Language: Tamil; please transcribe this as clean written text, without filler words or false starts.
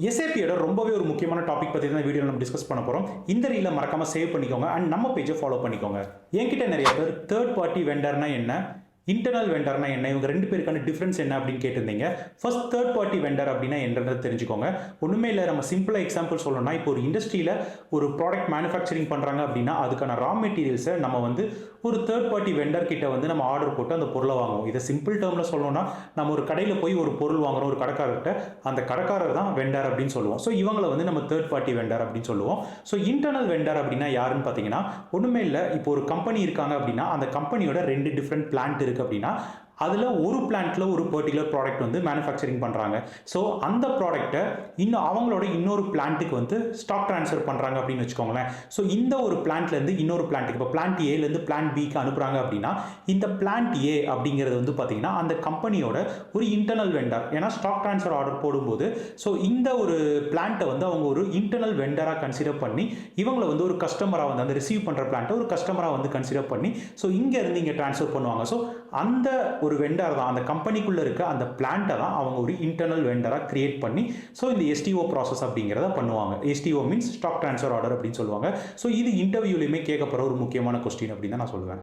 எஸ்ஏபியோட ரொம்பவே ஒரு முக்கியமான டாபிக் பற்றி தான் வீடியோ நம்ம டிஸ்கஸ் பண்ண போகிறோம். இந்த ரீலை மறக்காம சேவ் பண்ணிக்கோங்க அண்ட் நம்ம பேஜை ஃபாலோ பண்ணிக்கோங்க. என்கிட்ட நிறைய பேர் தேர்ட் பார்ட்டி வெண்டர்னா என்ன, இன்டர்னல் வெண்டர்னா என்ன, இவங்க ரெண்டு பேருக்கான டிஃபரன்ஸ் என்ன அப்படின்னு கேட்டிருந்தீங்க. ஃபர்ஸ்ட் தேர்ட் பார்ட்டி வெண்டர் அப்படின்னா என்னன்றது தெரிஞ்சுக்கோங்க. ஒன்றுமே இல்லை, நம்ம சிம்பிளாக எக்ஸாம்பிள் சொல்லணும்னா, இப்போ ஒரு இண்டஸ்ட்ரியில் ஒரு ப்ராடக்ட் மேனுஃபேக்சரிங் பண்ணுறாங்க அப்படின்னா அதுக்கான ரா மெட்டீரியல்ஸை நம்ம ஒரு தேர்ட் பார்ட்டி வெண்டர் கிட்ட நம்ம ஆர்டர் போட்டு அந்த பொருளை வாங்குவோம். இதை சிம்பிள் டேர்மில் சொல்லணும்னா, நம்ம ஒரு கடையில் போய் ஒரு பொருள் வாங்குறோம் ஒரு கடைக்காரர்கிட்ட, அந்த கடைக்காரர் தான் வெண்டர் அப்படின்னு சொல்லுவோம். ஸோ இவங்களை நம்ம தேர்ட் பார்ட்டி வெண்டர் அப்படின்னு சொல்லுவோம். ஸோ இன்டர்னல் வெண்டர் அப்படின்னா யாருன்னு பார்த்தீங்கன்னா, ஒன்றுமே இல்லை, இப்போ ஒரு கம்பெனி இருக்காங்க அப்படின்னா அந்த கம்பெனியோட ரெண்டு டிஃப்ரெண்ட் பிளான்ட் இருக்குது அப்படின்னா அதில் ஒரு பிளான்ட்டில் ஒரு பர்டிகுலர் ப்ராடக்ட் மேனுஃபேக்சரிங் பண்ணுறாங்க. ஸோ அந்த ப்ராடக்ட்டை அவங்களோட இன்னொரு பிளான்ட்டுக்கு ஸ்டாக் ட்ரான்ஸ்ஃபர் பண்ணுறாங்க அப்படின்னு வச்சுக்கோங்களேன். ஸோ இந்த ஒரு பிளான்ட்லேருந்து இன்னொரு பிளான்ட்டுக்கு, இப்போ பிளான்ட் ஏலேருந்து பிளான்ட் பிக்கு அனுப்புகிறாங்க அப்படின்னா இந்த பிளான்ட் ஏ அப்படிங்கிறது பார்த்தீங்கன்னா அந்த கம்பெனியோட ஒரு இன்டர்னல் வெண்டர். ஏன்னா ஸ்டாக் ட்ரான்ஸ்ஃபர் ஆர்டர் போடும்போது ஸோ இந்த ஒரு பிளான்ட்டை அவங்க ஒரு இன்டர்னல் வெண்டராக கன்சிடர் பண்ணி இவங்களை ஒரு கஸ்டமராக அந்த ரிசீவ் பண்ணுற பிளான்ட்டை ஒரு கஸ்டமராக கன்சிடர் பண்ணி ஸோ இங்கேருந்து இங்கே ட்ரான்ஸ்ஃபர் பண்ணுவாங்க. ஸோ அந்த ஒரு வெண்டர் தான், அந்த கம்பெனிக்குள்ளே இருக்க அந்த பிளான்ட்டை தான் அவங்க ஒரு இன்டர்னல் வெண்டராக கிரியேட் பண்ணி ஸோ இந்த எஸ்டிஓ ப்ராசஸ் அப்படிங்கிறத பண்ணுவாங்க. STO means stock transfer order அப்படின்னு சொல்லுவாங்க. ஸோ இது இன்டர்வியூலையுமே கேட்கப்படுற ஒரு முக்கியமான கொஸ்டின் அப்படின்னு தான் நான் சொல்லுவேன்.